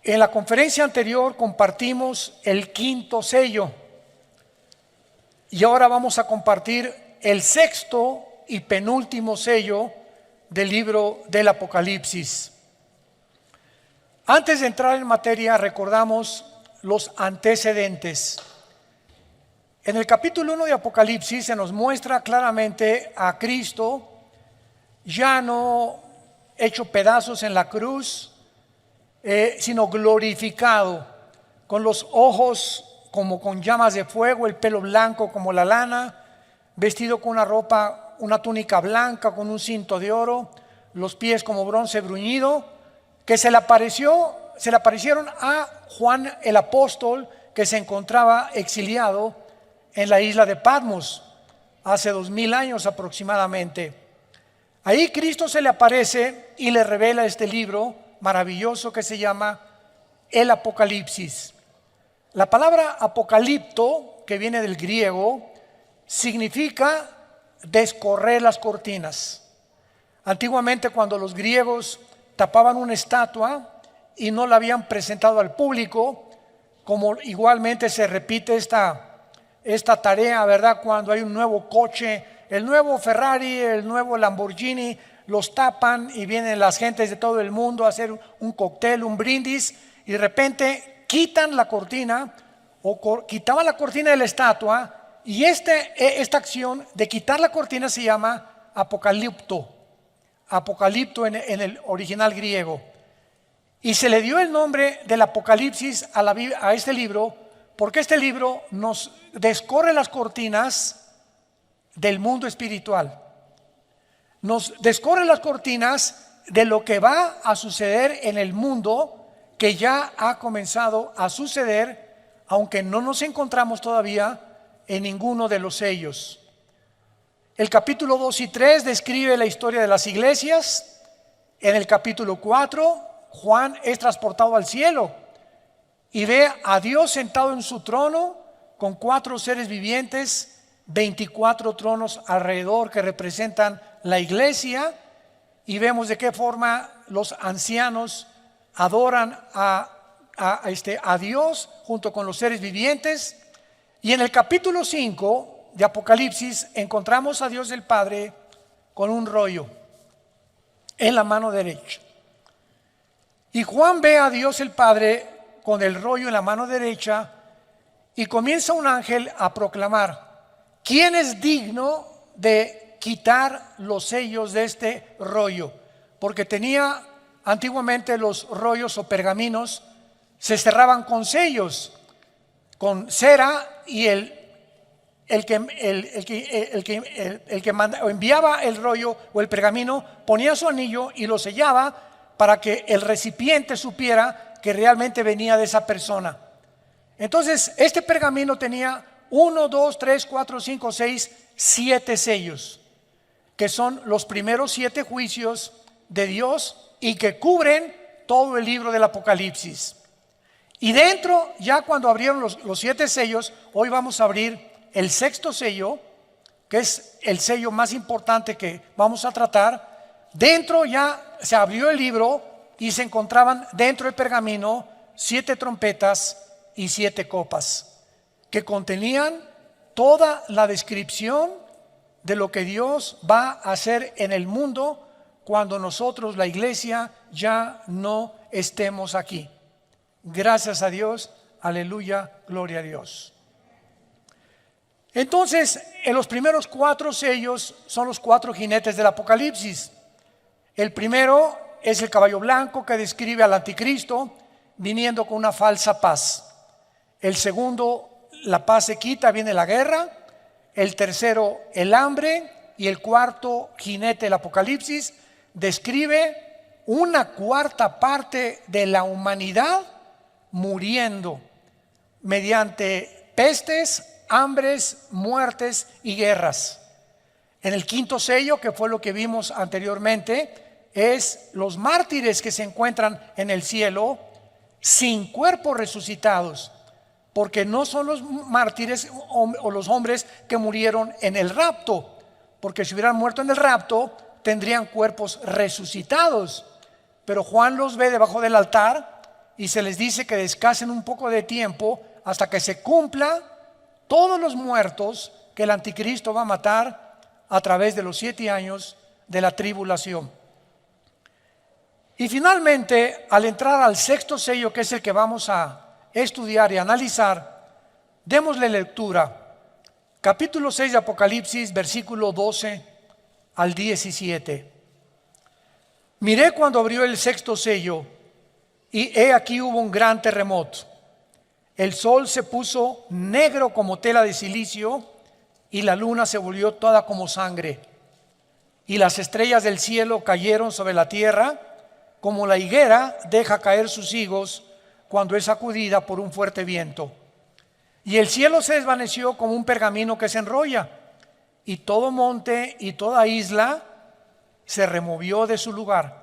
En la conferencia anterior compartimos el quinto sello y ahora vamos a compartir el sexto y penúltimo sello del libro del Apocalipsis. Antes de entrar en materia, recordamos los antecedentes. En el capítulo 1 de Apocalipsis se nos muestra claramente a Cristo ya no hecho pedazos en la cruz, sino glorificado, con los ojos como con llamas de fuego, el pelo blanco como la lana, vestido con una ropa, una túnica blanca con un cinto de oro, los pies como bronce bruñido, que se le aparecieron a Juan el apóstol, que se encontraba exiliado en la isla de Patmos hace 2000 años aproximadamente. Ahí Cristo se le aparece y le revela este libro maravilloso que se llama el Apocalipsis. La palabra apocalipto, que viene del griego, significa descorrer las cortinas. Antiguamente, cuando los griegos tapaban una estatua y no la habían presentado al público, como igualmente se repite esta tarea, ¿verdad? Cuando hay un nuevo coche, el nuevo Ferrari, el nuevo Lamborghini, los tapan y vienen las gentes de todo el mundo a hacer un cóctel, un brindis, y de repente quitan la cortina o quitaban la cortina de la estatua, y esta acción de quitar la cortina se llama apocalipto en el original griego. Y se le dio el nombre del Apocalipsis a este libro porque este libro nos descorre las cortinas del mundo espiritual. Nos descorre las cortinas de lo que va a suceder en el mundo, que ya ha comenzado a suceder, aunque no nos encontramos todavía en ninguno de los sellos. El capítulo 2 y 3 describe la historia de las iglesias. En el capítulo 4, Juan es transportado al cielo y ve a Dios sentado en su trono con 4 seres vivientes, 24 tronos alrededor que representan la iglesia, y vemos de qué forma los ancianos adoran a Dios junto con los seres vivientes. Y en el capítulo 5 de Apocalipsis encontramos a Dios el Padre con un rollo en la mano derecha. Y Juan ve a Dios el Padre con el rollo en la mano derecha y comienza un ángel a proclamar: ¿quién es digno de quitar los sellos de este rollo? Porque tenía antiguamente los rollos o pergaminos, se cerraban con sellos, con cera, y el que enviaba el rollo o el pergamino ponía su anillo y lo sellaba para que el recipiente supiera que realmente venía de esa persona. Entonces este pergamino tenía 1, 2, 3, 4, 5, 6, 7 sellos, que son los primeros 7 juicios de Dios y que cubren todo el libro del Apocalipsis. Y dentro, ya cuando abrieron los 7 sellos, hoy vamos a abrir el sexto sello, que es el sello más importante que vamos a tratar. Dentro ya se abrió el libro y se encontraban dentro del pergamino 7 trompetas y 7 copas, que contenían toda la descripción de lo que Dios va a hacer en el mundo cuando nosotros, la iglesia, ya no estemos aquí. Gracias a Dios, aleluya, gloria a Dios. Entonces, en los primeros 4 sellos son los 4 jinetes del Apocalipsis. El primero es el caballo blanco, que describe al anticristo viniendo con una falsa paz. El segundo, la paz se quita, viene la guerra. El tercero, el hambre. Y el cuarto jinete del Apocalipsis describe una cuarta parte de la humanidad muriendo mediante pestes, hambres, muertes y guerras. En el quinto sello, que fue lo que vimos anteriormente, es los mártires que se encuentran en el cielo sin cuerpos resucitados, porque no son los mártires o los hombres que murieron en el rapto, porque si hubieran muerto en el rapto tendrían cuerpos resucitados. Pero Juan los ve debajo del altar y se les dice que descansen un poco de tiempo hasta que se cumpla todos los muertos que el anticristo va a matar a través de los 7 años de la tribulación. Y finalmente, al entrar al 6º sello, que es el que vamos a estudiar y analizar, démosle lectura. Capítulo 6 de Apocalipsis, versículo 12 al 17. Miré cuando abrió el 6º sello, y he aquí hubo un gran terremoto. El sol se puso negro como tela de silicio, y la luna se volvió toda como sangre. Y las estrellas del cielo cayeron sobre la tierra, como la higuera deja caer sus higos cuando es sacudida por un fuerte viento. Y el cielo se desvaneció como un pergamino que se enrolla, y todo monte y toda isla se removió de su lugar.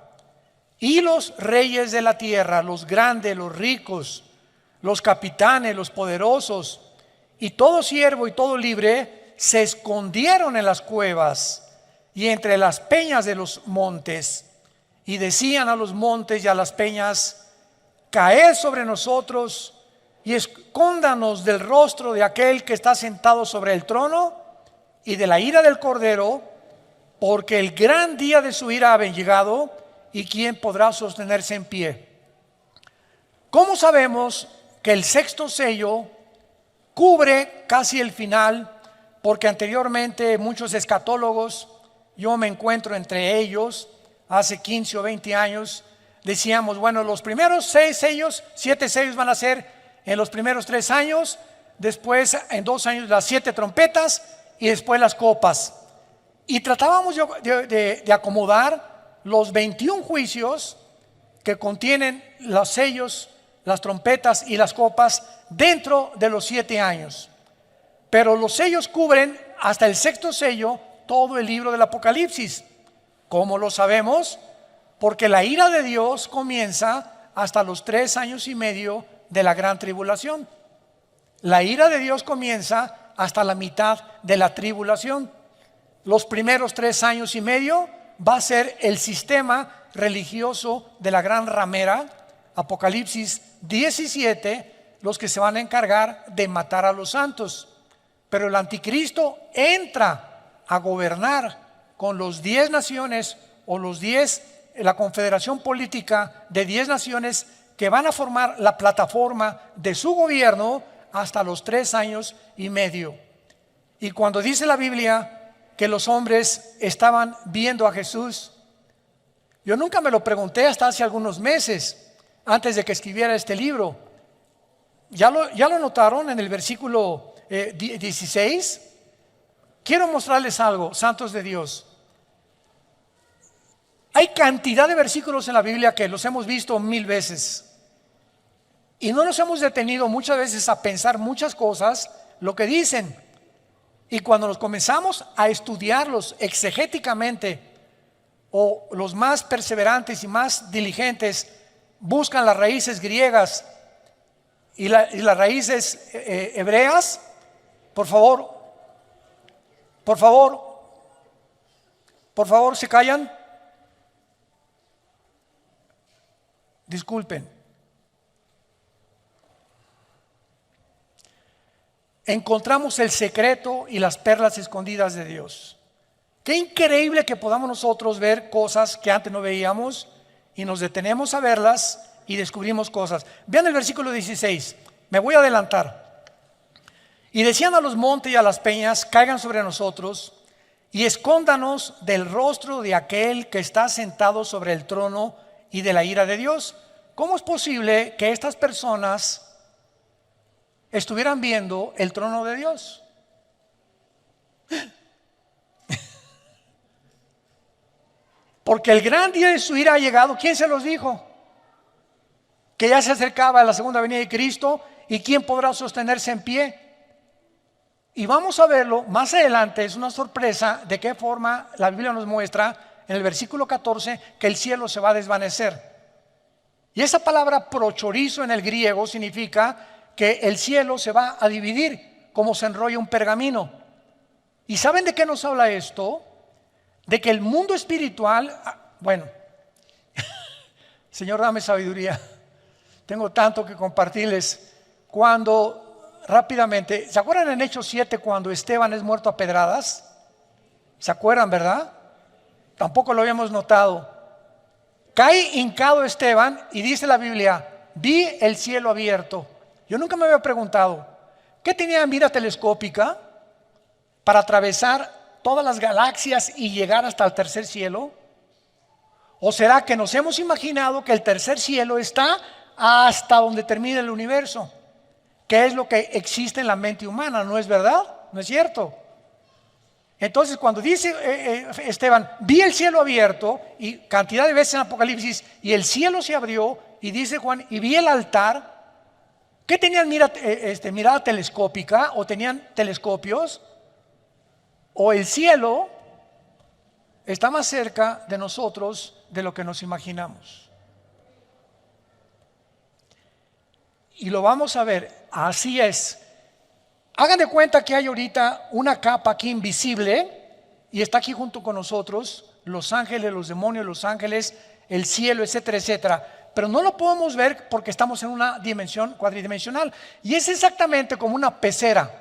Y los reyes de la tierra, los grandes, los ricos, los capitanes, los poderosos, y todo siervo y todo libre, se escondieron en las cuevas y entre las peñas de los montes, y decían a los montes y a las peñas: caed sobre nosotros y escóndanos del rostro de aquel que está sentado sobre el trono y de la ira del Cordero, porque el gran día de su ira ha llegado, y quién podrá sostenerse en pie. ¿Cómo sabemos que el 6º sello cubre casi el final? Porque anteriormente muchos escatólogos, yo me encuentro entre ellos, hace 15 o 20 años, decíamos, bueno, los primeros 6 sellos, 7 sellos van a ser en los primeros 3 años, después en 2 años las 7 trompetas y después las copas. Y tratábamos de acomodar los 21 juicios que contienen los sellos, las trompetas y las copas dentro de los 7 años. Pero los sellos cubren hasta el 6º sello todo el libro del Apocalipsis. ¿Cómo lo sabemos? Porque la ira de Dios comienza hasta los 3 años y medio de la gran tribulación. La ira de Dios comienza hasta la mitad de la tribulación. Los primeros 3 años y medio va a ser el sistema religioso de la gran ramera, Apocalipsis 17, los que se van a encargar de matar a los santos. Pero el anticristo entra a gobernar con los 10 naciones o los 10, la confederación política de 10 naciones que van a formar la plataforma de su gobierno hasta los 3 años y medio. Y cuando dice la Biblia que los hombres estaban viendo a Jesús, yo nunca me lo pregunté hasta hace algunos meses, antes de que escribiera este libro. ¿Ya lo notaron en el versículo 16? Quiero mostrarles algo, santos de Dios. Hay cantidad de versículos en la Biblia que los hemos visto 1000 veces. Y no nos hemos detenido muchas veces a pensar muchas cosas, lo que dicen. Y cuando nos comenzamos a estudiarlos exegéticamente, o los más perseverantes y más diligentes buscan las raíces griegas y las raíces hebreas, por favor, ¿se callan? Disculpen. Encontramos el secreto y las perlas escondidas de Dios. Qué increíble que podamos nosotros ver cosas que antes no veíamos y nos detenemos a verlas y descubrimos cosas. Vean el versículo 16, me voy a adelantar. Y decían a los montes y a las peñas: caigan sobre nosotros y escóndanos del rostro de aquel que está sentado sobre el trono y de la ira de Dios. ¿Cómo es posible que estas personas estuvieran viendo el trono de Dios? Porque el gran día de su ira ha llegado. ¿Quién se los dijo? Que ya se acercaba a la segunda venida de Cristo, y quién podrá sostenerse en pie. Y vamos a verlo más adelante. Es una sorpresa de qué forma la Biblia nos muestra en el versículo 14 que el cielo se va a desvanecer. Y esa palabra prochorizo en el griego significa que el cielo se va a dividir como se enrolla un pergamino. ¿Y saben de qué nos habla esto? De que el mundo espiritual, bueno, Señor, dame sabiduría. Tengo tanto que compartirles. Cuando rápidamente, ¿se acuerdan en Hechos 7 cuando Esteban es muerto a pedradas? ¿Se acuerdan, verdad? Tampoco lo habíamos notado. Cae hincado Esteban y dice la Biblia, vi el cielo abierto. Yo nunca me había preguntado, ¿qué tenía mira telescópica para atravesar todas las galaxias y llegar hasta el tercer cielo? ¿O será que nos hemos imaginado que el tercer cielo está hasta donde termina el universo? ¿Qué es lo que existe en la mente humana? ¿No es verdad? ¿No es cierto? Entonces cuando dice Esteban, vi el cielo abierto, y cantidad de veces en Apocalipsis, y el cielo se abrió, y dice Juan, y vi el altar. ¿Qué tenían mirada telescópica? ¿O tenían telescopios? ¿O el cielo está más cerca de nosotros de lo que nos imaginamos? Y lo vamos a ver, así es. Hagan de cuenta que hay ahorita una capa aquí invisible y está aquí junto con nosotros, los ángeles, los demonios, los ángeles, el cielo, etcétera, etcétera. Pero no lo podemos ver porque estamos en una dimensión cuadridimensional. Y es exactamente como una pecera.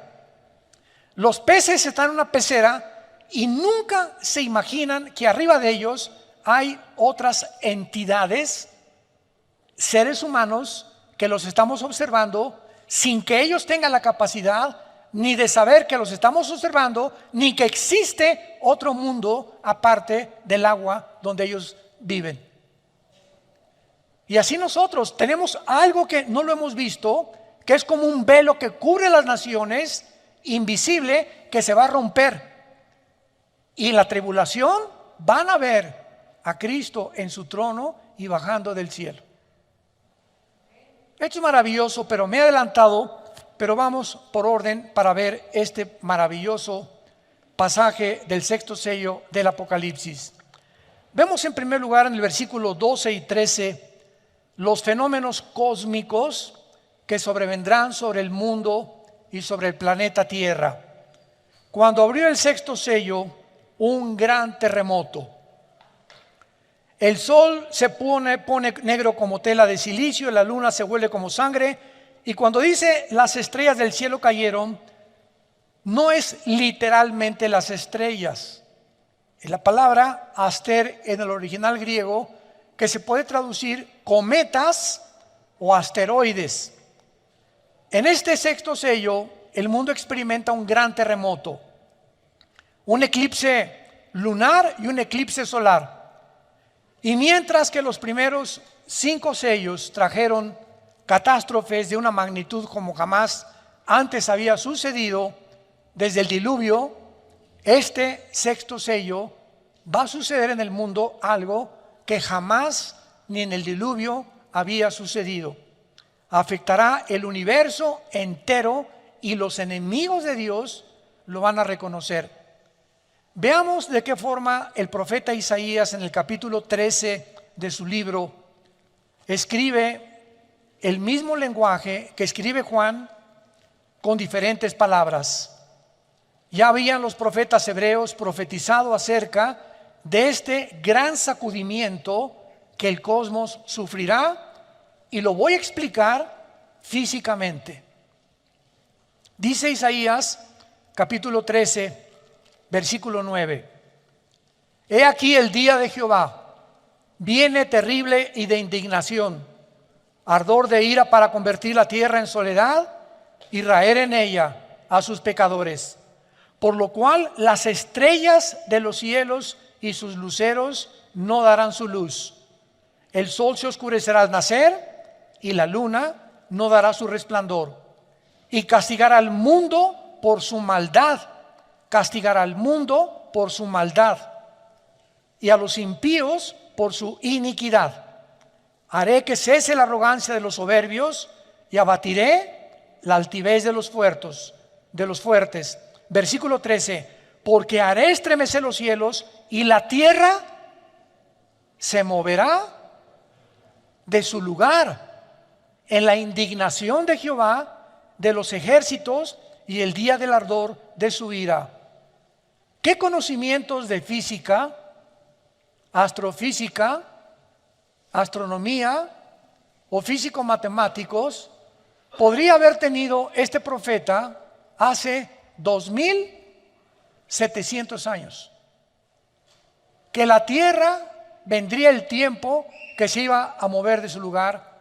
Los peces están en una pecera y nunca se imaginan que arriba de ellos hay otras entidades, seres humanos, que los estamos observando sin que ellos tengan la capacidad ni de saber que los estamos observando, ni que existe otro mundo aparte del agua donde ellos viven. Y así nosotros tenemos algo que no lo hemos visto, que es como un velo que cubre las naciones, invisible, que se va a romper. Y en la tribulación van a ver a Cristo en su trono y bajando del cielo. Esto es maravilloso, pero me he adelantado, pero vamos por orden para ver este maravilloso pasaje del sexto sello del Apocalipsis. Vemos en primer lugar en el versículo 12 y 13 los fenómenos cósmicos que sobrevendrán sobre el mundo y sobre el planeta Tierra. Cuando abrió el sexto sello, un gran terremoto. El sol se pone negro como tela de silicio, la luna se vuelve como sangre, y cuando dice las estrellas del cielo cayeron, no es literalmente las estrellas. Es la palabra aster en el original griego, que se puede traducir cometas o asteroides. En este sexto sello, el mundo experimenta un gran terremoto, un eclipse lunar y un eclipse solar. Y mientras que los primeros 5 sellos trajeron catástrofes de una magnitud como jamás antes había sucedido desde el diluvio, este sexto sello va a suceder en el mundo algo que jamás ni en el diluvio había sucedido. Afectará el universo entero y los enemigos de Dios lo van a reconocer. Veamos de qué forma el profeta Isaías en el capítulo 13 de su libro escribe el mismo lenguaje que escribe Juan con diferentes palabras. Ya habían los profetas hebreos profetizado acerca de este gran sacudimiento que el cosmos sufrirá, y lo voy a explicar físicamente. Dice Isaías capítulo 13 versículo 9: He aquí el día de Jehová, viene terrible y de indignación, ardor de ira para convertir la tierra en soledad y raer en ella a sus pecadores. Por lo cual las estrellas de los cielos y sus luceros no darán su luz. El sol se oscurecerá al nacer y la luna no dará su resplandor. Y castigará al mundo por su maldad. Castigará al mundo por su maldad y a los impíos por su iniquidad. Haré que cese la arrogancia de los soberbios y abatiré la altivez de los fuertes. Versículo 13: Porque haré estremecer los cielos y la tierra se moverá de su lugar en la indignación de Jehová de los ejércitos y el día del ardor de su ira. ¿Qué conocimientos de física, astrofísica, astronomía o físicos matemáticos podría haber tenido este profeta hace 2700 años? Que la tierra vendría el tiempo que se iba a mover de su lugar,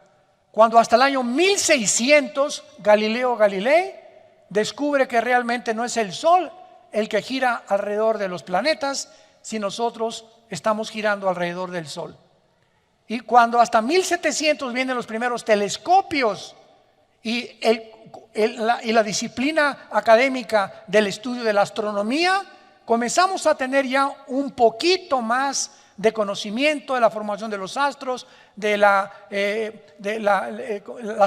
cuando hasta el año 1600 Galileo Galilei descubre que realmente no es el Sol el que gira alrededor de los planetas, si nosotros estamos girando alrededor del Sol. Y cuando hasta 1700 vienen los primeros telescopios y la disciplina académica del estudio de la astronomía, comenzamos a tener ya un poquito más de conocimiento de la formación de los astros, de la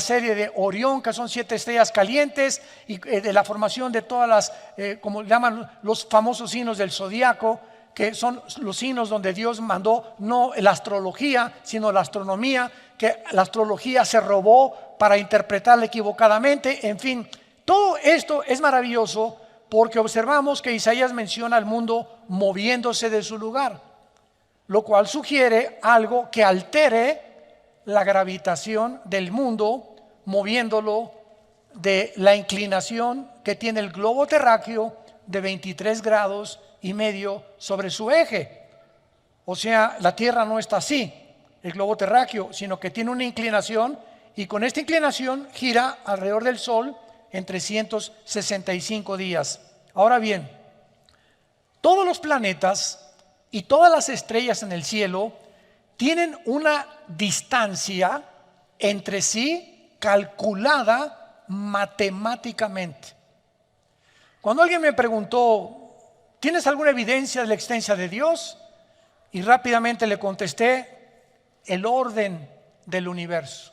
serie de Orión, que son 7 estrellas calientes, y de la formación de todas las, como llaman los famosos signos del zodiaco, que son los signos donde Dios mandó no la astrología, sino la astronomía, que la astrología se robó para interpretarla equivocadamente. En fin, todo esto es maravilloso porque observamos que Isaías menciona al mundo moviéndose de su lugar, lo cual sugiere algo que altere la gravitación del mundo, moviéndolo de la inclinación que tiene el globo terráqueo de 23 grados y medio sobre su eje. O sea, la Tierra no está así, el globo terráqueo, sino que tiene una inclinación, y con esta inclinación gira alrededor del Sol en 365 días. Ahora bien, todos los planetas y todas las estrellas en el cielo tienen una distancia entre sí calculada matemáticamente. Cuando alguien me preguntó, ¿tienes alguna evidencia de la existencia de Dios? Y rápidamente le contesté, el orden del universo.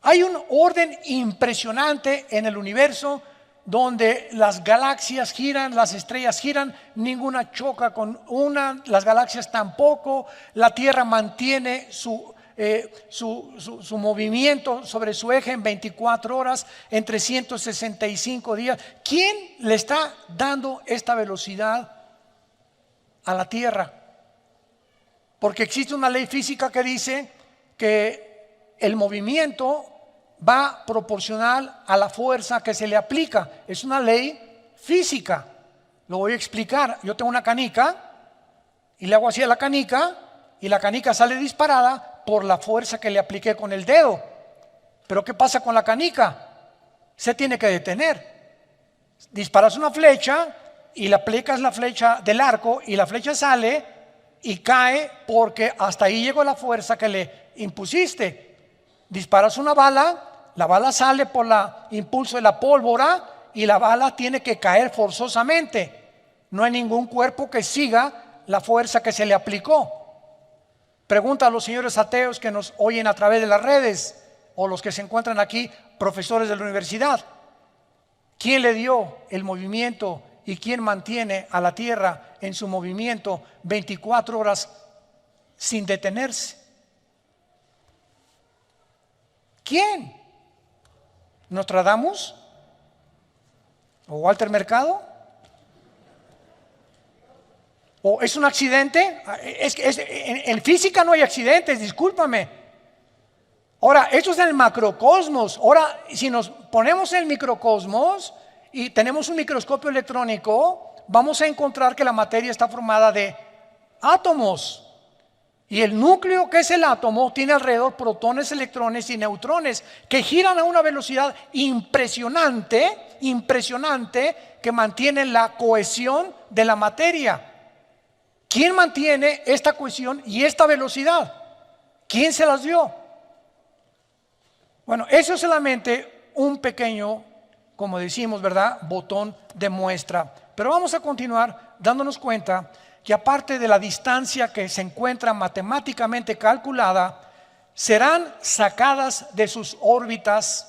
Hay un orden impresionante en el universo donde las galaxias giran, las estrellas giran, ninguna choca con una, las galaxias tampoco, la Tierra mantiene su movimiento sobre su eje en 24 horas, en 365 días. ¿Quién le está dando esta velocidad a la Tierra? Porque existe una ley física que dice que el movimiento va proporcional a la fuerza que se le aplica. Es una ley física. Lo voy a explicar. Yo tengo una canica y le hago así a la canica y la canica sale disparada por la fuerza que le apliqué con el dedo. Pero ¿qué pasa con la canica? Se tiene que detener. Disparas una flecha y le aplicas la flecha del arco y la flecha sale y cae porque hasta ahí llegó la fuerza que le impusiste. Disparas una bala, la bala sale por el impulso de la pólvora y la bala tiene que caer forzosamente. No hay ningún cuerpo que siga la fuerza que se le aplicó. Pregunta a los señores ateos que nos oyen a través de las redes o los que se encuentran aquí, profesores de la universidad. ¿Quién le dio el movimiento y quién mantiene a la Tierra en su movimiento 24 horas sin detenerse? ¿Quién? ¿Nostradamus? ¿O Walter Mercado? ¿O es un accidente? En física no hay accidentes, discúlpame. Ahora, esto es en el macrocosmos. Ahora, si nos ponemos en el microcosmos y tenemos un microscopio electrónico, vamos a encontrar que la materia está formada de átomos. Y el núcleo, que es el átomo, tiene alrededor protones, electrones y neutrones que giran a una velocidad impresionante, que mantienen la cohesión de la materia. ¿Quién mantiene esta cohesión y esta velocidad? ¿Quién se las dio? Bueno, eso es solamente un pequeño, como decimos, ¿verdad?, botón de muestra. Pero vamos a continuar dándonos cuenta que aparte de la distancia que se encuentra matemáticamente calculada, serán sacadas de sus órbitas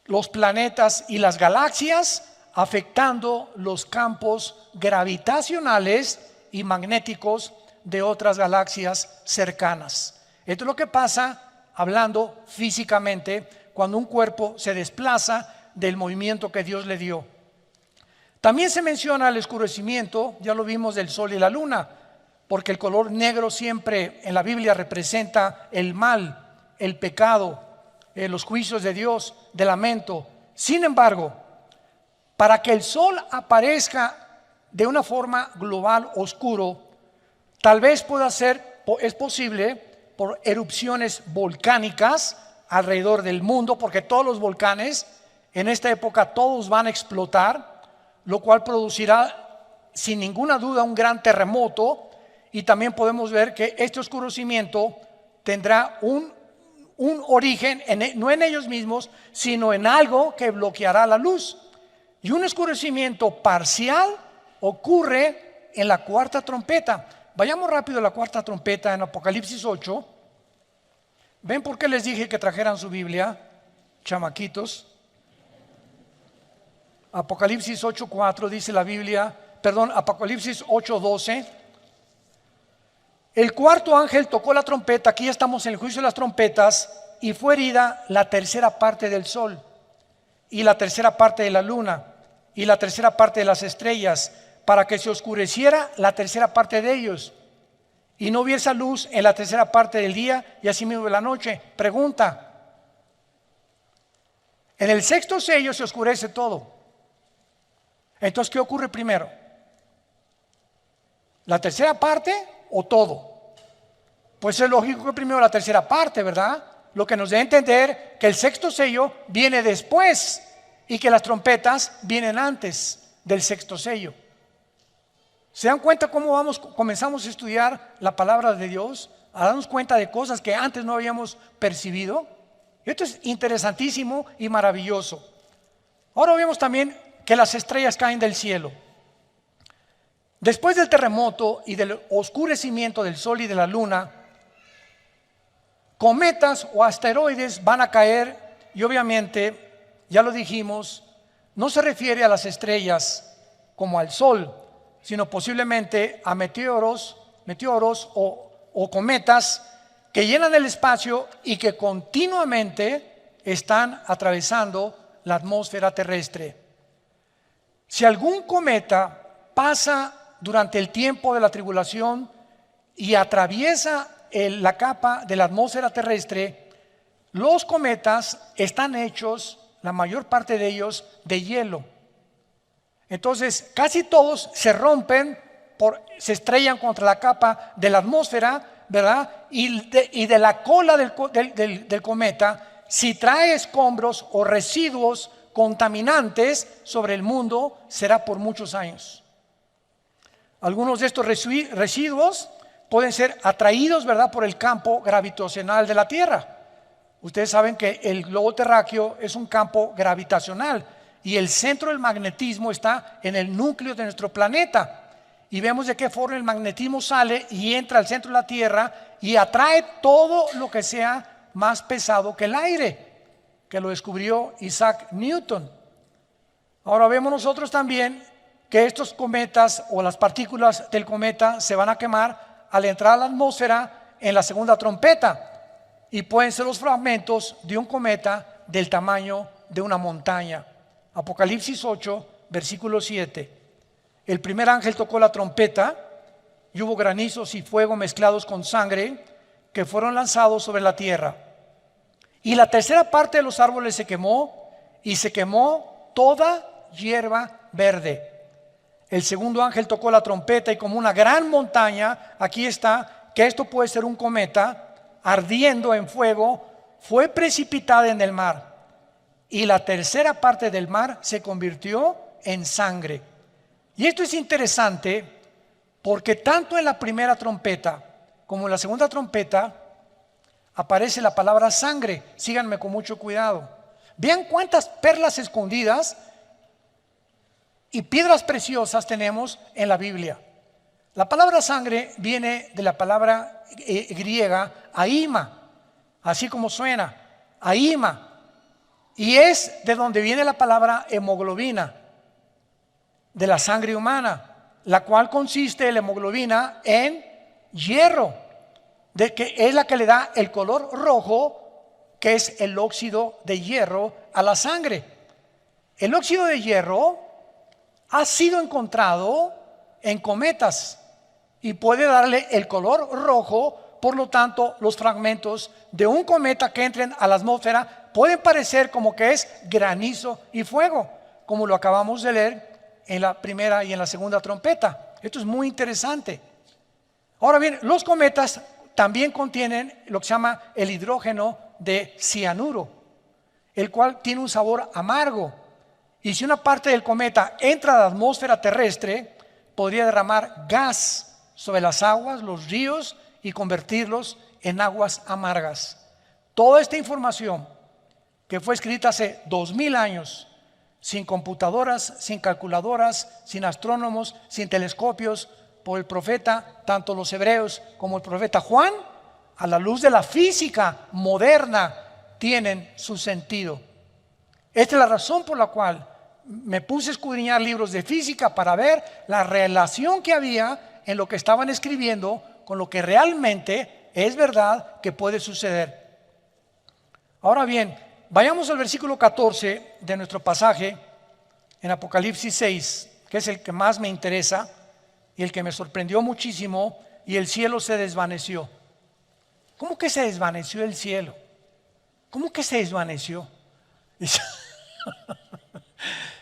los planetas y las galaxias, afectando los campos gravitacionales y magnéticos de otras galaxias cercanas. Esto es lo que pasa, hablando físicamente, cuando un cuerpo se desplaza del movimiento que Dios le dio. También se menciona el oscurecimiento, ya lo vimos, del sol y la luna, porque el color negro siempre en la Biblia representa el mal, el pecado, los juicios de Dios, de lamento. Sin embargo, para que el sol aparezca de una forma global oscuro, tal vez pueda ser, es posible por erupciones volcánicas alrededor del mundo, porque todos los volcanes en esta época todos van a explotar, lo cual producirá sin ninguna duda un gran terremoto. Y también podemos ver que este oscurecimiento tendrá un origen no en ellos mismos, sino en algo que bloqueará la luz. Y un oscurecimiento parcial ocurre en la cuarta trompeta. Vayamos rápido a la cuarta trompeta en Apocalipsis 8. ¿Ven por qué les dije que trajeran su Biblia, chamaquitos? Apocalipsis 8:4 dice la Biblia, Apocalipsis 8:12. El cuarto ángel tocó la trompeta, aquí estamos en el juicio de las trompetas, y fue herida la tercera parte del sol, y la tercera parte de la luna, y la tercera parte de las estrellas, para que se oscureciera la tercera parte de ellos, y no hubiese luz en la tercera parte del día, y así mismo de la noche. Pregunta: en el sexto sello se oscurece todo. Entonces, ¿qué ocurre primero? ¿La tercera parte o todo? Pues es lógico que primero la tercera parte, ¿verdad? Lo que nos debe entender que el sexto sello viene después y que las trompetas vienen antes del sexto sello. ¿Se dan cuenta cómo comenzamos a estudiar la palabra de Dios? A darnos cuenta de cosas que antes no habíamos percibido. Esto es interesantísimo y maravilloso. Ahora vemos también que las estrellas caen del cielo. Después del terremoto y del oscurecimiento del sol y de la luna, cometas o asteroides van a caer, y obviamente, ya lo dijimos, no se refiere a las estrellas como al sol, sino posiblemente a meteoros o cometas que llenan el espacio y que continuamente están atravesando la atmósfera terrestre. Si algún cometa pasa durante el tiempo de la tribulación y atraviesa la capa de la atmósfera terrestre, los cometas están hechos, la mayor parte de ellos, de hielo. Entonces, casi todos se rompen, se estrellan contra la capa de la atmósfera, ¿verdad? Y de la cola del cometa, si trae escombros o residuos contaminantes sobre el mundo, será por muchos años. Algunos de estos residuos pueden ser atraídos, ¿verdad?, por el campo gravitacional de la Tierra. Ustedes saben que el globo terráqueo es un campo gravitacional y el centro del magnetismo está en el núcleo de nuestro planeta. Y vemos de qué forma el magnetismo sale y entra al centro de la Tierra y atrae todo lo que sea más pesado que el aire, que lo descubrió Isaac Newton. Ahora vemos nosotros también que estos cometas o las partículas del cometa se van a quemar al entrar a la atmósfera en la segunda trompeta, y pueden ser los fragmentos de un cometa del tamaño de una montaña. Apocalipsis 8, versículo 7. El primer ángel tocó la trompeta y hubo granizos y fuego mezclados con sangre que fueron lanzados sobre la tierra. Y la tercera parte de los árboles se quemó, y se quemó toda hierba verde. El segundo ángel tocó la trompeta y como una gran montaña, aquí está, que esto puede ser un cometa, ardiendo en fuego, fue precipitada en el mar. Y la tercera parte del mar se convirtió en sangre. Y esto es interesante porque tanto en la primera trompeta como en la segunda trompeta aparece la palabra sangre. Síganme con mucho cuidado. Vean cuántas perlas escondidas y piedras preciosas tenemos en la Biblia. La palabra sangre viene de la palabra griega aima, así como suena, aima, y es de donde viene la palabra hemoglobina, de la sangre humana, la cual consiste la hemoglobina en hierro, de que es la que le da el color rojo, que es el óxido de hierro a la sangre. El óxido de hierro ha sido encontrado en cometas y puede darle el color rojo Por lo tanto, los fragmentos de un cometa que entren a la atmósfera pueden parecer como que es granizo y fuego, como lo acabamos de leer en la primera y en la segunda trompeta. Esto es muy interesante. Ahora bien, los cometas también contienen lo que se llama el hidrógeno de cianuro, el cual tiene un sabor amargo. Y si una parte del cometa entra a la atmósfera terrestre, podría derramar gas sobre las aguas, los ríos, y convertirlos en aguas amargas. Toda esta información que fue escrita hace 2000 años, sin computadoras, sin calculadoras, sin astrónomos, sin telescopios, por el profeta, tanto los hebreos como el profeta Juan, a la luz de la física moderna, tienen su sentido. Esta es la razón por la cual me puse a escudriñar libros de física para ver la relación que había en lo que estaban escribiendo con lo que realmente es verdad que puede suceder. Ahora bien, vayamos al versículo 14 de nuestro pasaje en Apocalipsis 6, que es el que más me interesa y el que me sorprendió muchísimo. Y el cielo se desvaneció. ¿Cómo que se desvaneció el cielo? ¿Cómo que se desvaneció?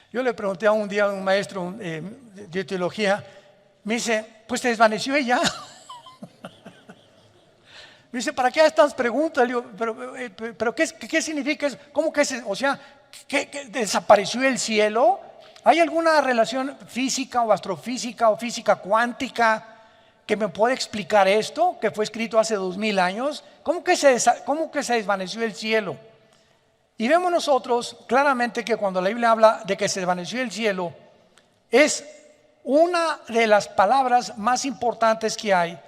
Yo le pregunté un día a un maestro de teología, me dice, pues se desvaneció ella. Me dice, ¿para qué estas preguntas? Le digo, pero ¿qué significa eso? ¿Cómo que ¿que desapareció el cielo? ¿Hay alguna relación física o astrofísica o física cuántica que me pueda explicar esto, que fue escrito hace 2000 años? ¿Cómo que se desvaneció el cielo? Y vemos nosotros claramente que cuando la Biblia habla de que se desvaneció el cielo, es una de las palabras más importantes que hay,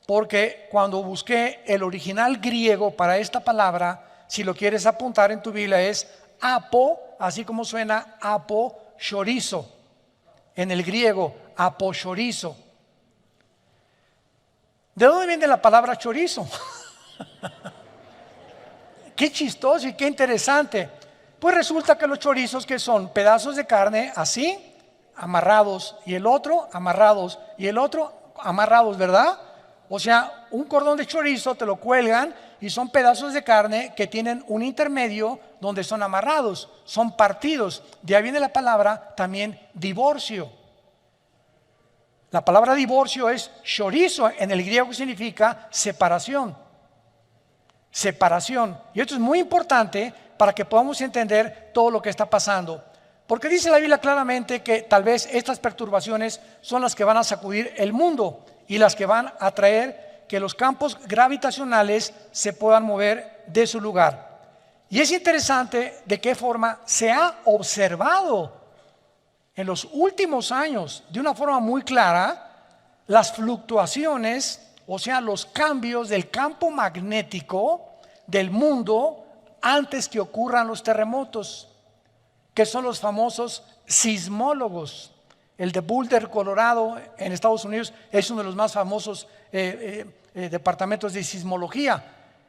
porque cuando busqué el original griego para esta palabra, si lo quieres apuntar en tu Biblia, es apo, así como suena aposhorizo, en el griego, aposhorizo. ¿De dónde viene la palabra chorizo? Qué chistoso y qué interesante. Pues resulta que los chorizos, que son pedazos de carne así, amarrados, y el otro amarrados, y el otro amarrados, ¿verdad? O sea, un cordón de chorizo te lo cuelgan y son pedazos de carne que tienen un intermedio donde son amarrados, son partidos. De ahí viene la palabra también divorcio. La palabra divorcio es chorizo, en el griego significa separación. Separación. Y esto es muy importante para que podamos entender todo lo que está pasando. Porque dice la Biblia claramente que tal vez estas perturbaciones son las que van a sacudir el mundo y las que van a traer que los campos gravitacionales se puedan mover de su lugar. Y es interesante de qué forma se ha observado en los últimos años de una forma muy clara las fluctuaciones, o sea, los cambios del campo magnético del mundo antes que ocurran los terremotos, que son los famosos sismólogos. El de Boulder, Colorado, en Estados Unidos, es uno de los más famosos departamentos de sismología.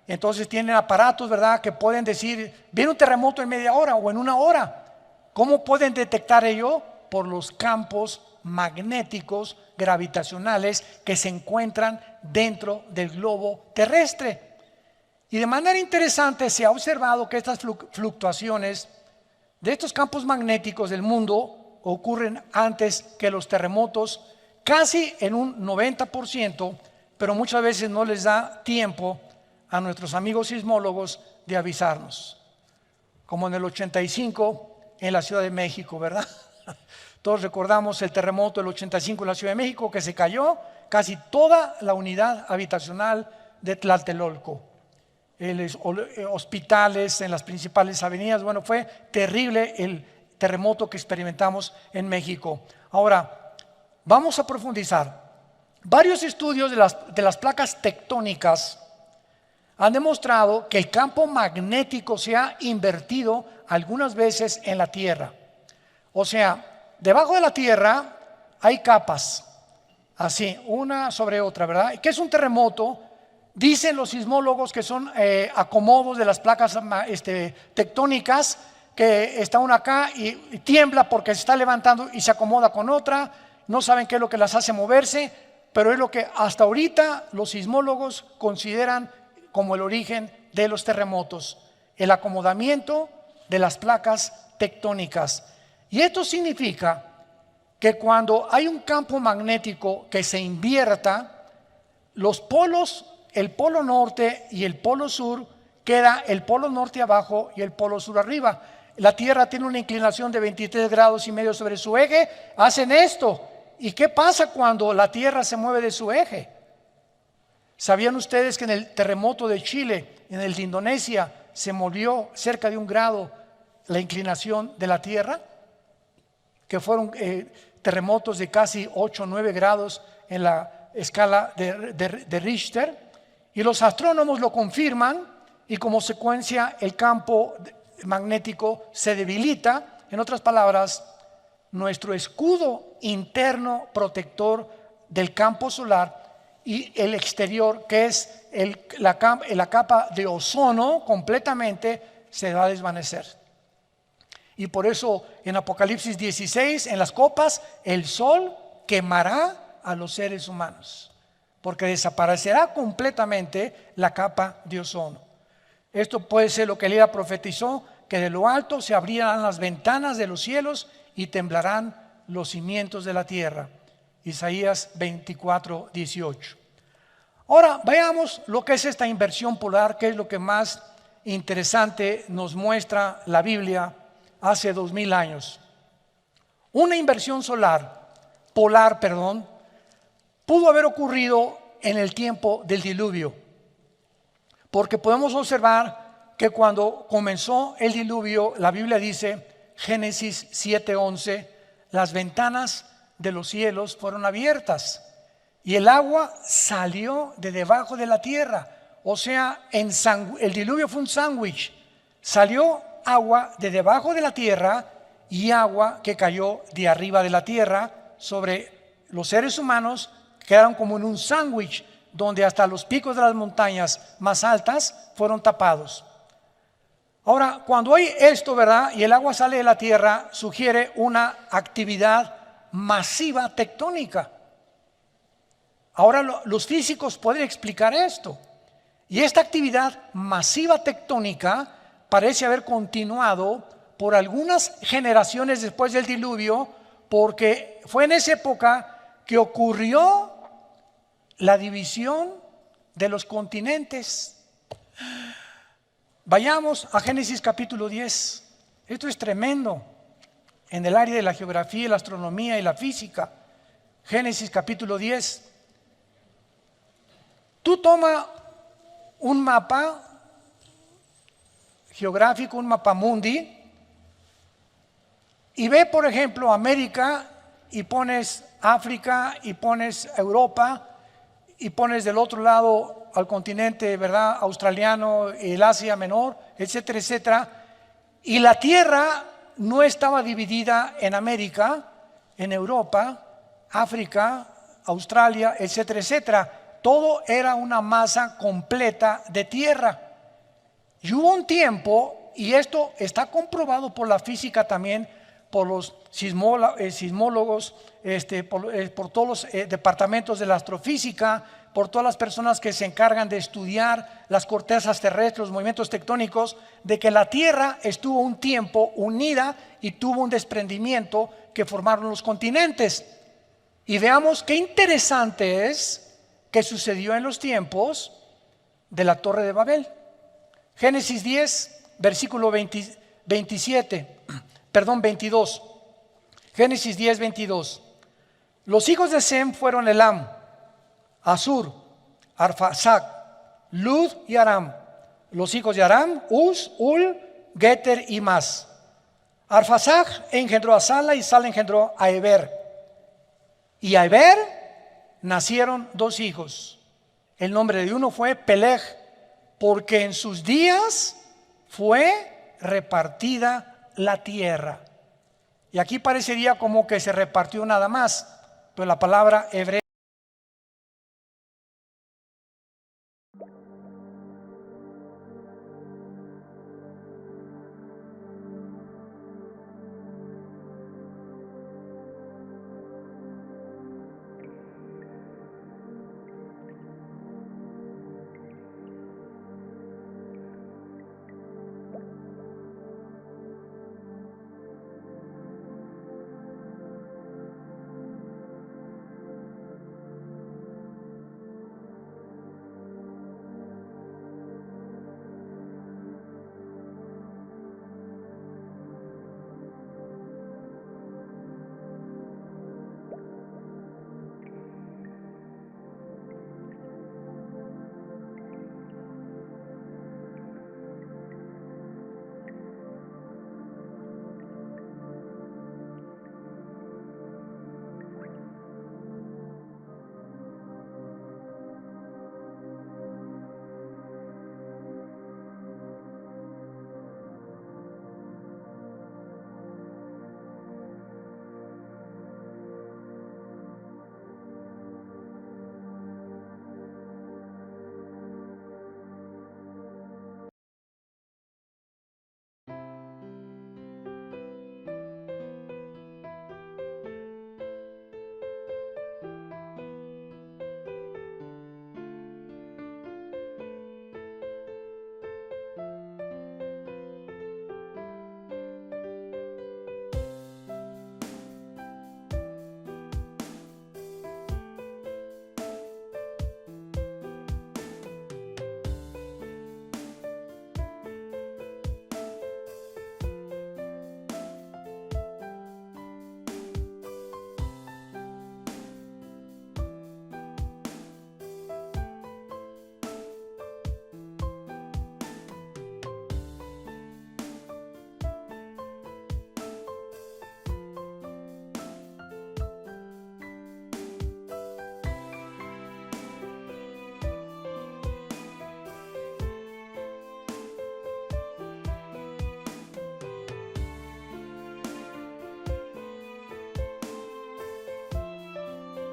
Entonces tienen aparatos, ¿verdad?, que pueden decir, viene un terremoto en media hora o en una hora. ¿Cómo pueden detectar ello? Por los campos magnéticos gravitacionales que se encuentran dentro del globo terrestre. Y de manera interesante se ha observado que estas fluctuaciones de estos campos magnéticos del mundo ocurren antes que los terremotos, casi en un 90%, pero muchas veces no les da tiempo a nuestros amigos sismólogos de avisarnos. Como en el 85 en la Ciudad de México, ¿verdad? Todos recordamos el terremoto del 85 en la Ciudad de México, que se cayó casi toda la unidad habitacional de Tlatelolco. Hospitales en las principales avenidas. Bueno, fue terrible el terremoto que experimentamos en México. Ahora, vamos a profundizar. Varios estudios de las placas tectónicas han demostrado que el campo magnético se ha invertido algunas veces en la Tierra. O sea, debajo de la Tierra hay capas, así, una sobre otra, ¿verdad? ¿Qué es un terremoto? Dicen los sismólogos que son acomodos de las placas tectónicas, que está una acá y tiembla porque se está levantando y se acomoda con otra, no saben qué es lo que las hace moverse. pero es lo que hasta ahorita los sismólogos consideran como el origen de los terremotos, el acomodamiento de las placas tectónicas. Y esto significa que cuando hay un campo magnético que se invierta, los polos, el polo norte y el polo sur, queda el polo norte abajo y el polo sur arriba. La Tierra tiene una inclinación de 23 grados y medio sobre su eje, hacen esto. ¿Y qué pasa cuando la Tierra se mueve de su eje? ¿Sabían ustedes que en el terremoto de Chile, en el de Indonesia, se movió cerca de 1 grado la inclinación de la Tierra? Que fueron terremotos de casi 8 o 9 grados en la escala de Richter. Y los astrónomos lo confirman y como consecuencia el campo magnético se debilita. En otras palabras, nuestro escudo interno protector del campo solar y el exterior, que es la capa de ozono, completamente se va a desvanecer. Y por eso en Apocalipsis 16, en las copas, el sol quemará a los seres humanos, porque desaparecerá completamente la capa de ozono. Esto puede ser lo que Elías profetizó, que de lo alto se abrirán las ventanas de los cielos y temblarán los cimientos de la tierra. Isaías 24, 18. Ahora veamos lo que es esta inversión polar, que es lo que más interesante nos muestra la Biblia hace 2000 años. Una inversión polar, pudo haber ocurrido en el tiempo del diluvio, porque podemos observar que cuando comenzó el diluvio, la Biblia dice, Génesis 7:11, las ventanas de los cielos fueron abiertas y el agua salió de debajo de la tierra. O sea, el diluvio fue un sándwich. Salió agua de debajo de la tierra y agua que cayó de arriba de la tierra sobre los seres humanos. Quedaron como en un sándwich donde hasta los picos de las montañas más altas fueron tapados. Ahora, cuando hay esto, ¿verdad? Y el agua sale de la tierra, sugiere una actividad masiva tectónica. Ahora los físicos pueden explicar esto. Y esta actividad masiva tectónica parece haber continuado por algunas generaciones después del diluvio, porque fue en esa época que ocurrió la división de los continentes. Vayamos a Génesis capítulo 10. Esto es tremendo en el área de la geografía, la astronomía y la física. Génesis capítulo 10. Tú toma un mapa geográfico, un mapa mundi, y ve, por ejemplo, América, y pones África, y pones Europa, y pones del otro lado al continente, ¿verdad?, australiano, el Asia Menor, etcétera, etcétera. Y la Tierra no estaba dividida en América, en Europa, África, Australia, etcétera, etcétera. Todo era una masa completa de tierra. Y hubo un tiempo, y esto está comprobado por la física también, por los sismólogos, por todos los departamentos de la astrofísica, por todas las personas que se encargan de estudiar las cortezas terrestres, los movimientos tectónicos, de que la Tierra estuvo un tiempo unida y tuvo un desprendimiento que formaron los continentes. Y veamos qué interesante es que sucedió en los tiempos de la Torre de Babel. Génesis 10, versículo 22. Génesis 10, 22. Los hijos de Sem fueron Elam, Asur, Arfaxad, Lud y Aram. Los hijos de Aram, Uz, Ul, Geter y Mas. Arfaxad engendró a Sala y Sala engendró a Eber. Y a Eber nacieron 2 hijos. El nombre de uno fue Peleg, porque en sus días fue repartida la tierra. Y aquí parecería como que se repartió nada más, pero la palabra hebrea